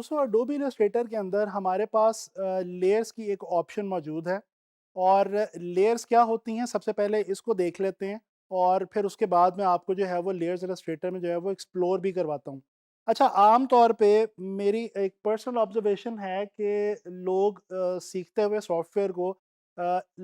दोस्तों Adobe Illustrator के अंदर हमारे पास लेयर्स की एक ऑप्शन मौजूद है। और लेयर्स क्या होती हैं, सबसे पहले इसको देख लेते हैं और फिर उसके बाद में आपको जो है वो लेयर्स इलस्ट्रेटर में जो है वो एक्सप्लोर भी करवाता हूँ। अच्छा, आम तौर पे मेरी एक पर्सनल ऑब्जर्वेशन है कि लोग सीखते हुए सॉफ्टवेयर को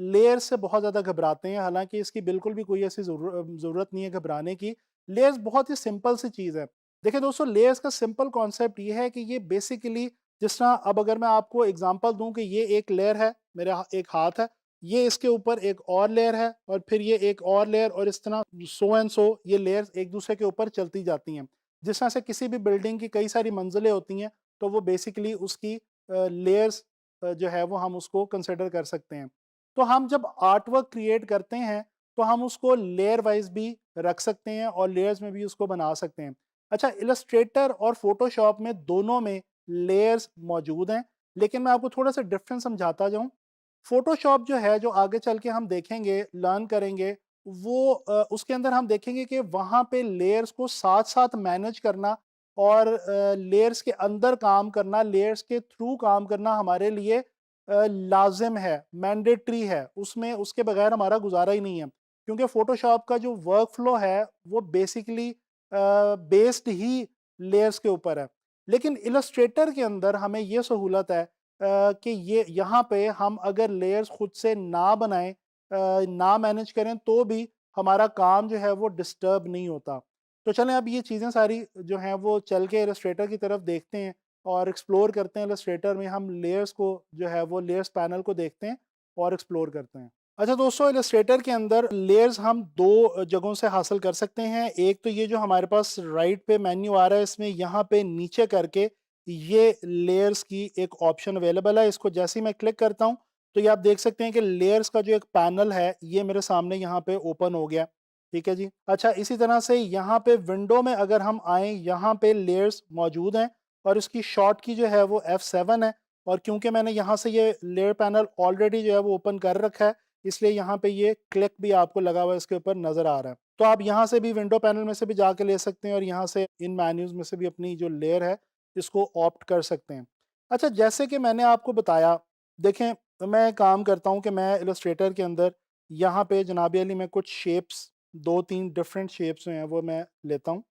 लेयर्स से बहुत ज़्यादा घबराते हैं। हालांकि इसकी बिल्कुल भी कोई ऐसी ज़रूरत नहीं है घबराने की। लेयर्स बहुत ही सिंपल सी चीज़ है। देखिए दोस्तों, लेयर्स का सिंपल कॉन्सेप्ट ये है कि ये बेसिकली, जिस तरह अब अगर मैं आपको एग्जांपल दूं कि ये एक लेयर है, मेरा एक हाथ है, ये इसके ऊपर एक और लेयर है और फिर ये एक और लेयर, और इस तरह सो एंड सो ये लेयर्स एक दूसरे के ऊपर चलती जाती हैं। जिस तरह से किसी भी बिल्डिंग की कई सारी मंजिलें होती हैं, तो वो बेसिकली उसकी लेयर्स जो है वो हम उसको कंसिडर कर सकते हैं। तो हम जब आर्ट वर्क क्रिएट करते हैं तो हम उसको लेयर वाइज भी रख सकते हैं और लेयर्स में भी उसको बना सकते हैं। अच्छा, इलस्ट्रेटर और फोटोशॉप में दोनों में लेयर्स मौजूद हैं, लेकिन मैं आपको थोड़ा सा डिफरेंस समझाता जाऊं। फोटोशॉप जो है, जो आगे चल के हम देखेंगे, लर्न करेंगे, वो उसके अंदर हम देखेंगे कि वहाँ पे लेयर्स को साथ साथ मैनेज करना और लेयर्स के अंदर काम करना, लेयर्स के थ्रू काम करना हमारे लिए लाजिम है, मैंडेटरी है। उसमें उसके बगैर हमारा गुजारा ही नहीं है, क्योंकि फोटोशॉप का जो वर्क फ्लो है वो बेसिकली बेस्ड ही लेयर्स के ऊपर है। लेकिन इलस्ट्रेटर के अंदर हमें ये सहूलत है कि ये यहाँ पे हम अगर लेयर्स खुद से ना बनाएं, ना मैनेज करें, तो भी हमारा काम जो है वो डिस्टर्ब नहीं होता। तो चलें अब ये चीज़ें सारी जो हैं वो चल के इलस्ट्रेटर की तरफ देखते हैं और एक्सप्लोर करते हैं। इलस्ट्रेटर में हम लेयर्स को जो है वो लेयर्स पैनल को देखते हैं और एक्सप्लोर करते हैं। अच्छा दोस्तों, इलस्ट्रेटर के अंदर लेयर्स हम दो जगहों से हासिल कर सकते हैं। एक तो ये जो हमारे पास राइट पे मेन्यू आ रहा है, इसमें यहाँ पे नीचे करके ये लेयर्स की एक ऑप्शन अवेलेबल है। इसको जैसे ही मैं क्लिक करता हूँ तो ये आप देख सकते हैं कि लेयर्स का जो एक पैनल है ये मेरे सामने यहाँ पे ओपन हो गया। ठीक है जी। अच्छा, इसी तरह से यहाँ पे विंडो में अगर हम आए, यहाँ पे लेयर्स मौजूद हैं और इसकी शॉर्ट की जो है वो F7 है। और क्योंकि मैंने यहाँ से ये लेयर पैनल ऑलरेडी जो है वो ओपन कर रखा है, इसलिए यहाँ पे ये क्लिक भी आपको लगा हुआ इसके ऊपर नजर आ रहा है। तो आप यहाँ से भी विंडो पैनल में से भी जाके ले सकते हैं और यहाँ से इन मेन्यूज में से भी अपनी जो लेयर है इसको ऑप्ट कर सकते हैं। अच्छा, जैसे कि मैंने आपको बताया, देखें, मैं काम करता हूँ कि मैं इलस्ट्रेटर के अंदर यहाँ पे जनाबी अली मैं कुछ शेप्स, दो तीन डिफरेंट शेप्स जो हैं वो मैं लेता हूँ।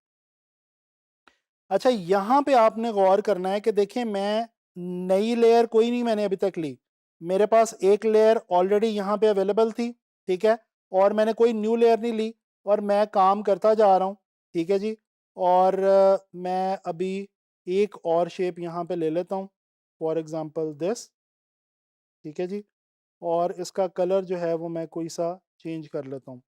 अच्छा, यहाँ पे आपने गौर करना है कि देखिए, मैं नई लेयर कोई नहीं मैंने अभी तक ली। मेरे पास एक लेयर ऑलरेडी यहाँ पे अवेलेबल थी, ठीक है, और मैंने कोई न्यू लेयर नहीं ली और मैं काम करता जा रहा हूँ। ठीक है जी। और मैं अभी एक और शेप यहाँ पे ले लेता हूँ, फॉर एग्जांपल दिस। ठीक है जी। और इसका कलर जो है वो मैं कोई सा चेंज कर लेता हूँ।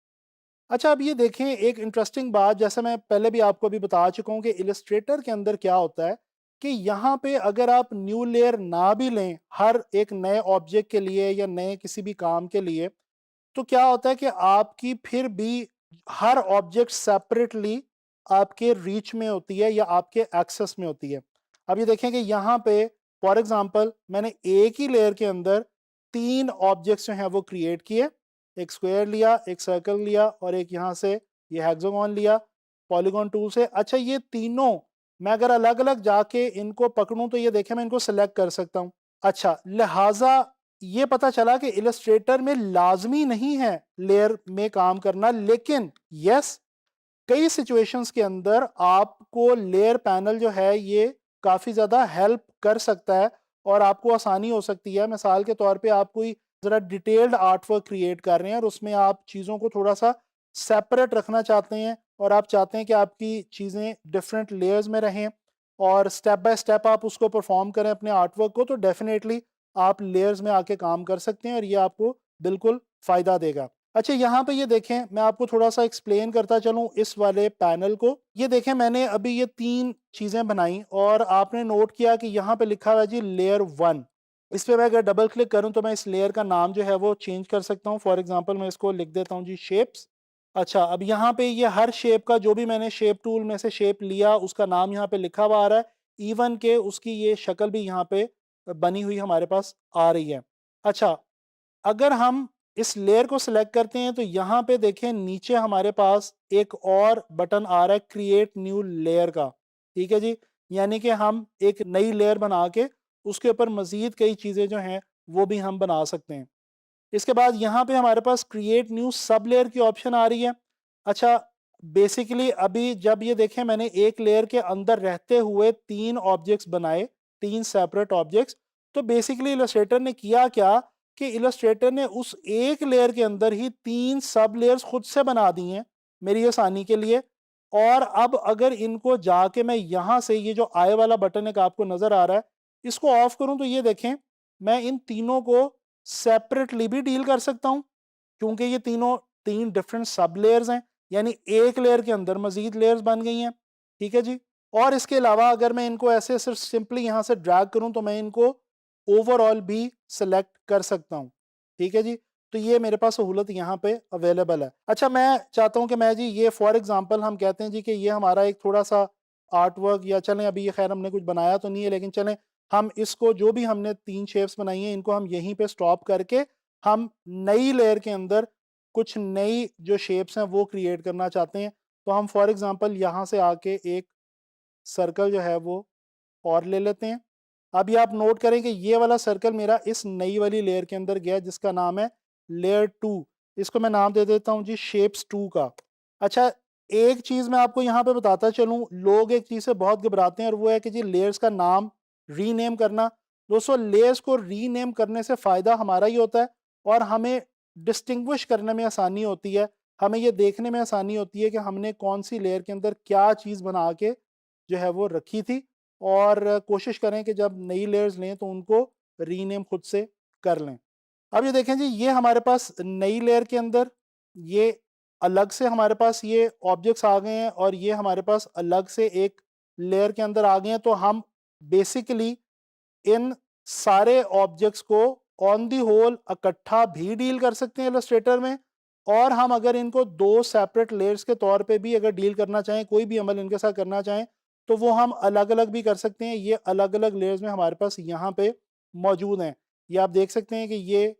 अच्छा, अब ये देखें, एक इंटरेस्टिंग बात, जैसे मैं पहले भी आपको अभी बता चुका हूँ कि इलस्ट्रेटर के अंदर क्या होता है कि यहाँ पे अगर आप न्यू लेयर ना भी लें हर एक नए ऑब्जेक्ट के लिए या नए किसी भी काम के लिए, तो क्या होता है कि आपकी फिर भी हर ऑब्जेक्ट सेपरेटली आपके रीच में होती है या आपके एक्सेस में होती है। अब ये देखें कि यहाँ पे फॉर एग्जांपल मैंने एक ही लेयर के अंदर तीन ऑब्जेक्ट्स जो हैं वो क्रिएट किए। एक स्क्वायर लिया, एक सर्कल लिया और एक यहाँ से ये हेक्सागोन लिया पॉलीगॉन टूल से। अच्छा, ये तीनों मैं अगर अलग अलग जाके इनको पकड़ूं तो ये देखें मैं इनको सेलेक्ट कर सकता हूँ। अच्छा, लिहाजा ये पता चला कि इलस्ट्रेटर में लाजमी नहीं है लेयर में काम करना, लेकिन यस, कई सिचुएशंस के अंदर आपको लेयर पैनल जो है ये काफ़ी ज़्यादा हेल्प कर सकता है और आपको आसानी हो सकती है। मिसाल के तौर पे आप कोई ज़रा डिटेल्ड आर्ट वर्क क्रिएट कर रहे हैं और उसमें आप चीज़ों को थोड़ा सा सेपरेट रखना चाहते हैं और आप चाहते हैं कि आपकी चीज़ें डिफरेंट लेयर्स में रहें और स्टेप बाय स्टेप आप उसको परफॉर्म करें अपने आर्ट वर्क को, तो डेफिनेटली आप लेयर्स में आके काम कर सकते हैं और ये आपको बिल्कुल फ़ायदा देगा। अच्छा, यहाँ पे ये देखें, मैं आपको थोड़ा सा एक्सप्लेन करता चलूँ इस वाले पैनल को। ये देखें, मैंने अभी ये तीन चीज़ें बनाई और आपने नोट किया कि यहाँ पे लिखा हुआ है जी लेयर 1। इस पे मैं अगर डबल क्लिक करूँ तो मैं इस लेयर का नाम जो है वो चेंज कर सकता हूँ। फॉर एग्जांपल मैं इसको लिख देता हूँ जी शेप्स। अच्छा, अब यहाँ पे ये हर शेप का, जो भी मैंने शेप टूल में से शेप लिया उसका नाम यहाँ पे लिखा हुआ आ रहा है, इवन के उसकी ये शक्ल भी यहाँ पे बनी हुई हमारे पास आ रही है। अच्छा, अगर हम इस लेयर को सिलेक्ट करते हैं तो यहाँ पे देखें नीचे हमारे पास एक और बटन आ रहा है क्रिएट न्यू लेयर का। ठीक है जी। यानी कि हम एक नई लेयर बना के उसके ऊपर मज़ीद कई चीज़ें जो हैं वो भी हम बना सकते हैं। इसके बाद यहाँ पे हमारे पास क्रिएट न्यू सब लेयर की ऑप्शन आ रही है। अच्छा, बेसिकली अभी जब ये देखें मैंने एक लेयर के अंदर रहते हुए 3 ऑब्जेक्ट्स बनाए, 3 सेपरेट ऑब्जेक्ट्स। तो बेसिकली इलस्ट्रेटर ने किया क्या कि इलस्ट्रेटर ने उस एक लेयर के अंदर ही 3 सब लेयर्स खुद से बना दी हैं मेरी आसानी के लिए। और अब अगर इनको जाके मैं यहाँ से ये जो आई वाला बटन एक आपको नज़र आ रहा है, इसको ऑफ करूँ तो ये देखें मैं इन तीनों को सेपरेटली भी डील कर सकता हूँ, क्योंकि ये तीनों 3 डिफरेंट सब लेयर्स हैं, यानी एक लेयर के अंदर मज़ीद लेयर्स बन गई हैं। ठीक है जी। और इसके अलावा अगर मैं इनको ऐसे सिर्फ सिंपली यहाँ से ड्रैग करूँ तो मैं इनको ओवरऑल भी सेलेक्ट कर सकता हूँ। ठीक है जी। तो ये मेरे पास सहूलत यहाँ पे अवेलेबल है। अच्छा, मैं चाहता हूँ कि मैं जी ये फॉर एग्जांपल हम कहते हैं जी कि ये हमारा एक थोड़ा-सा आर्ट वर्क, या चलें अभी ये ख़ैर हमने कुछ बनाया तो नहीं है, लेकिन चलें हम इसको जो भी हमने 3 शेप्स बनाई हैं इनको हम यहीं पे स्टॉप करके हम नई लेयर के अंदर कुछ नई जो शेप्स हैं वो क्रिएट करना चाहते हैं। तो हम फॉर एग्जांपल यहाँ से आके एक सर्कल जो है वो और ले लेते हैं। अब ये आप नोट करें कि ये वाला सर्कल मेरा इस नई वाली लेयर के अंदर गया जिसका नाम है लेयर 2। इसको मैं नाम दे देता हूँ जी शेप्स 2 का। अच्छा, एक चीज़ मैं आपको यहाँ पे बताता चलूँ, लोग एक चीज़ से बहुत घबराते हैं और वो है कि जी लेयर्स का नाम रीनेम करना। दोस्तों, लेयर्स को रीनेम करने से फ़ायदा हमारा ही होता है और हमें डिस्टिंग्विश करने में आसानी होती है। हमें ये देखने में आसानी होती है कि हमने कौन-सी लेयर के अंदर क्या चीज़ बना के जो है वो रखी थी, और कोशिश करें कि जब नई लेयर्स लें तो उनको रीनेम खुद से कर लें। अब ये देखें जी ये हमारे पास नई लेयर के अंदर ये अलग से हमारे पास ये ऑब्जेक्ट्स आ गए हैं और ये हमारे पास अलग से एक लेयर के अंदर आ गए हैं। तो हम बेसिकली इन सारे ऑब्जेक्ट्स को ऑन दी होल इकट्ठा भी डील कर सकते हैं इलस्ट्रेटर में, और हम अगर इनको 2 सेपरेट लेयर्स के तौर पे भी अगर डील करना चाहें, कोई भी अमल इनके साथ करना चाहें, तो वो हम अलग-अलग भी कर सकते हैं। ये अलग-अलग लेयर्स में हमारे पास यहाँ पे मौजूद हैं। ये आप देख सकते हैं कि ये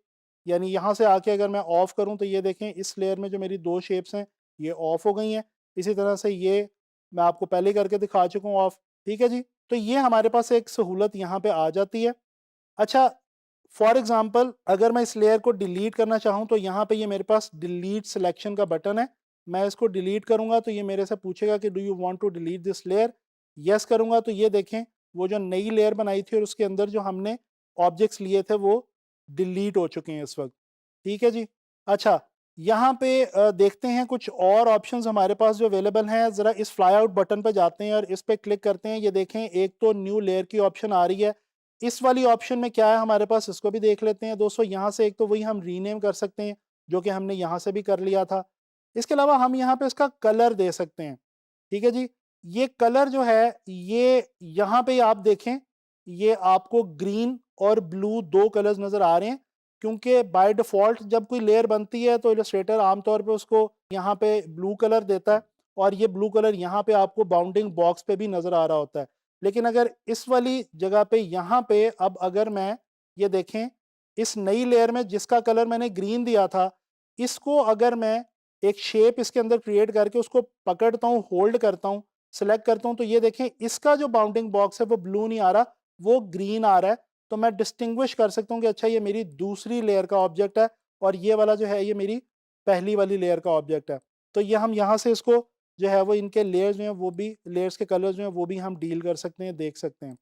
यानी यहाँ से आके अगर मैं ऑफ करूँ तो ये देखें इस लेयर में जो मेरी 2 शेप्स हैं ये ऑफ हो गई हैं। इसी तरह से ये मैं आपको पहले ही करके दिखा चुका हूँ ऑफ। ठीक है जी। तो ये हमारे पास एक सहूलत यहाँ पे आ जाती है। अच्छा, फॉर एग्जांपल अगर मैं इस लेयर को डिलीट करना चाहूँ तो यहाँ पे ये मेरे पास डिलीट सिलेक्शन का बटन है। मैं इसको डिलीट करूँगा तो ये मेरे से पूछेगा कि do you want to delete this layer? Yes करूँगा तो ये देखें वो जो नई लेयर बनाई थी और उसके अंदर जो हमने ऑब्जेक्ट्स लिए थे वो डिलीट हो चुके हैं इस वक़्त। ठीक है जी। अच्छा, यहाँ पे देखते हैं कुछ और ऑप्शंस हमारे पास जो अवेलेबल हैं। ज़रा इस फ्लाई आउट बटन पे जाते हैं और इस पे क्लिक करते हैं। ये देखें एक तो न्यू लेयर की ऑप्शन आ रही है। इस वाली ऑप्शन में क्या है हमारे पास, इसको भी देख लेते हैं दोस्तों। यहाँ से एक तो वही हम रीनेम कर सकते हैं जो कि हमने यहाँ से भी कर लिया था। इसके अलावा हम यहाँ पे इसका कलर दे सकते हैं। ठीक है जी। ये कलर जो है ये यहाँ पे आप देखें ये आपको ग्रीन और ब्लू 2 कलर्स नज़र आ रहे हैं, क्योंकि बाय डिफ़ॉल्ट जब कोई लेयर बनती है तो इलस्ट्रेटर आमतौर पे उसको यहाँ पे ब्लू कलर देता है और ये ब्लू कलर यहाँ पे आपको बाउंडिंग बॉक्स पे भी नज़र आ रहा होता है। लेकिन अगर इस वाली जगह पे यहाँ पे अब अगर मैं ये देखें इस नई लेयर में जिसका कलर मैंने ग्रीन दिया था, इसको अगर मैं एक शेप इसके अंदर क्रिएट करके उसको पकड़ता हूँ, होल्ड करता हूँ, सेलेक्ट करता हूँ तो ये देखें इसका जो बाउंडिंग बॉक्स है वो ब्लू नहीं आ रहा, वो ग्रीन आ रहा है। तो मैं डिस्टिंग्विश कर सकता हूँ कि अच्छा ये मेरी दूसरी लेयर का ऑब्जेक्ट है और ये वाला जो है ये मेरी पहली वाली लेयर का ऑब्जेक्ट है। तो ये हम यहाँ से इसको जो है वो इनके लेयर्स जो हैं वो भी लेयर्स के कलर्स जो हैं वो भी हम डील कर सकते हैं, देख सकते हैं।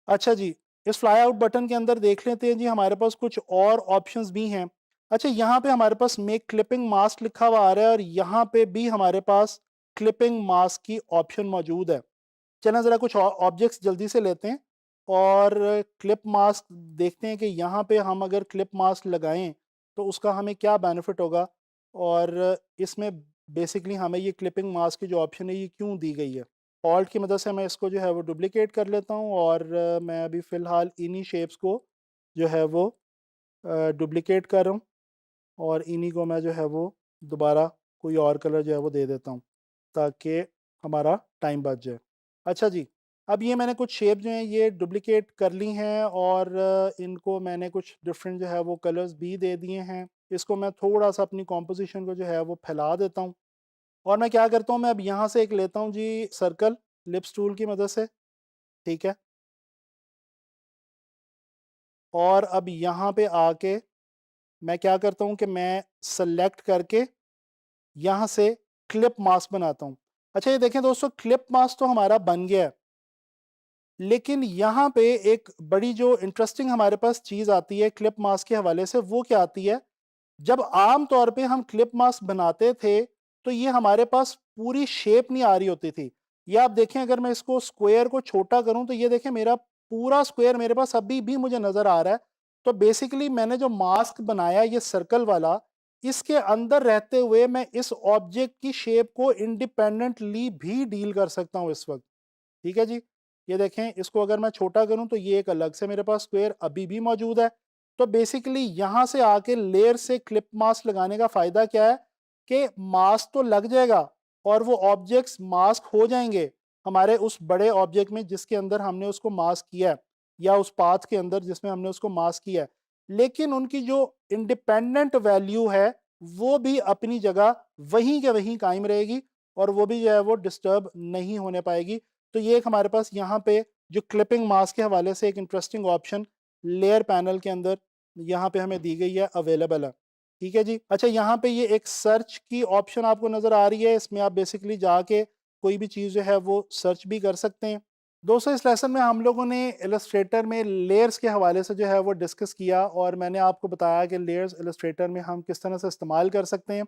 अच्छा जी, इस फ्लाई आउट बटन के अंदर देख लेते हैं जी हमारे पास कुछ और ऑप्शंस भी हैं। अच्छा, यहाँ पे हमारे पास मेक क्लिपिंग मास्क लिखा हुआ आ रहा है और यहाँ पे भी हमारे पास क्लिपिंग मास्क की ऑप्शन मौजूद है। चलें ज़रा कुछ ऑब्जेक्ट्स जल्दी से लेते हैं और क्लिप मास्क देखते हैं कि यहाँ पे हम अगर क्लिप मास्क लगाएँ तो उसका हमें क्या बेनिफिट होगा, और इसमें बेसिकली हमें ये क्लिपिंग मास्क की जो ऑप्शन है ये क्यों दी गई है। ऑल्ट की मदद से मैं इसको जो है वो डुप्लिकेट कर लेता हूँ और मैं अभी फ़िलहाल इन्हीं शेप्स को जो है वो डुप्लिकेट कर रहा हूँ और इन्हीं को मैं जो है वो दोबारा कोई और कलर जो है वो दे देता हूँ ताकि हमारा टाइम बच जाए। अच्छा जी, अब ये मैंने कुछ शेप जो हैं ये डुप्लिकेट कर ली हैं और इनको मैंने कुछ डिफरेंट जो है वो कलर्स भी दे दिए हैं। इसको मैं थोड़ा-सा अपनी कॉम्पोज़िशन को जो है वो फैला देता हूँ और मैं क्या करता हूँ, मैं अब यहाँ से एक लेता हूँ जी सर्कल लिप्स टूल की मदद से। ठीक है। और अब यहाँ पे आके मैं क्या करता हूँ कि मैं सेलेक्ट करके यहाँ से क्लिप मास्क बनाता हूँ। अच्छा ये देखें दोस्तों, क्लिप मास्क तो हमारा बन गया है, लेकिन यहाँ पे एक बड़ी जो इंटरेस्टिंग हमारे पास चीज़ आती है क्लिप मास्क के हवाले से, वो क्या आती है, जब आम तौर पे हम क्लिप मास्क बनाते थे तो ये हमारे पास पूरी शेप नहीं आ रही होती थी। ये आप देखें, अगर मैं इसको स्क्वायर को छोटा करूं तो ये देखें मेरा पूरा स्क्वायर मेरे पास अभी भी मुझे नजर आ रहा है। तो बेसिकली मैंने जो मास्क बनाया ये सर्कल वाला, इसके अंदर रहते हुए मैं इस ऑब्जेक्ट की शेप को इंडिपेंडेंटली भी डील कर सकता हूं इस वक्त। ठीक है जी। ये देखें, इसको अगर मैं छोटा करूं तो ये एक अलग से मेरे पास स्क्वायर अभी भी मौजूद है। तो बेसिकली यहां से आके लेयर से क्लिप मास्क लगाने का फायदा क्या है कि मास्क तो लग जाएगा और वो ऑब्जेक्ट्स मास्क हो जाएंगे हमारे उस बड़े ऑब्जेक्ट में जिसके अंदर हमने उसको मास्क किया है, या उस पाथ के अंदर जिसमें हमने उसको मास्क किया है। लेकिन उनकी जो इंडिपेंडेंट वैल्यू है वो भी अपनी जगह वहीं के वहीं कायम रहेगी, और वो भी जो है वो डिस्टर्ब नहीं होने पाएगी। तो ये एक हमारे पास यहाँ पे जो क्लिपिंग मास्क के हवाले से एक इंटरेस्टिंग ऑप्शन लेयर पैनल के अंदर यहाँ पे हमें दी गई है, अवेलेबल है। ठीक है जी। अच्छा यहाँ पे ये एक सर्च की ऑप्शन आपको नज़र आ रही है, इसमें आप बेसिकली जाके कोई भी चीज़ जो है वो सर्च भी कर सकते हैं। दोस्तों इस लेसन में हम लोगों ने इलस्ट्रेटर में लेयर्स के हवाले से जो है वो डिस्कस किया, और मैंने आपको बताया कि लेयर्स इलस्ट्रेटर में हम किस तरह से इस्तेमाल कर सकते हैं।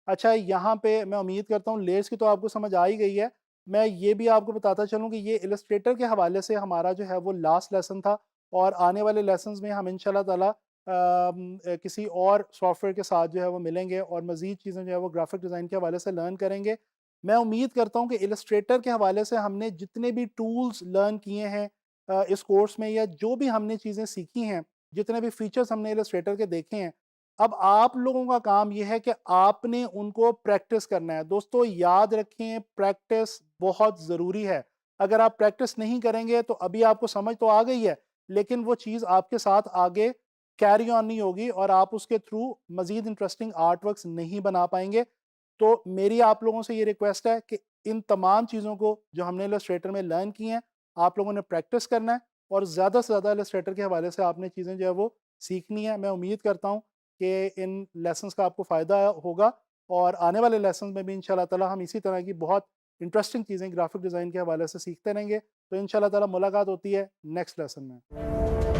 अच्छा यहाँ पे मैं उम्मीद करता हूँ लेयर्स की तो आपको समझ आ ही गई है। मैं ये भी आपको बताता चलूँ कि ये इलस्ट्रेटर के हवाले से हमारा जो है वो लास्ट लेसन था, और आने वाले लेसन्स में हम इंशाल्लाह ताला किसी और सॉफ्टवेयर के साथ जो है वो मिलेंगे और मज़ीद चीज़ें जो है वो ग्राफिक डिज़ाइन के हवाले से लर्न करेंगे। मैं उम्मीद करता हूँ कि इलस्ट्रेटर के हवाले से हमने जितने भी टूल्स लर्न किए हैं इस कोर्स में, या जो भी हमने चीज़ें सीखी हैं, जितने भी फीचर्स हमने इलस्ट्रेटर के देखे हैं, अब आप लोगों का काम यह है कि आपने उनको प्रैक्टिस करना है। दोस्तों याद रखें, प्रैक्टिस बहुत ज़रूरी है। अगर आप प्रैक्टिस नहीं करेंगे तो अभी आपको समझ तो आ गई है, लेकिन वो चीज़ आपके साथ आगे कैरी ऑन नहीं होगी और आप उसके थ्रू मज़ीद इंटरेस्टिंग आर्ट वर्क्स नहीं बना पाएंगे। तो मेरी आप लोगों से ये रिक्वेस्ट है कि इन तमाम चीज़ों को जो हमने इलस्ट्रेटर में लर्न की हैं, आप लोगों ने प्रैक्टिस करना है, और ज़्यादा से ज़्यादा इलस्ट्रेटर के हवाले से आपने चीज़ें जो है वो सीखनी है। मैं उम्मीद करता हूँ कि इन लेसन्स का आपको फ़ायदा होगा, और आने वाले लेसन्स में भी इंशाल्लाह ताला हम इसी तरह की बहुत इंटरेस्टिंग चीज़ें ग्राफिक डिज़ाइन के हवाले से सीखते रहेंगे। तो इंशाल्लाह ताला मुलाकात होती है नेक्स्ट लेसन में।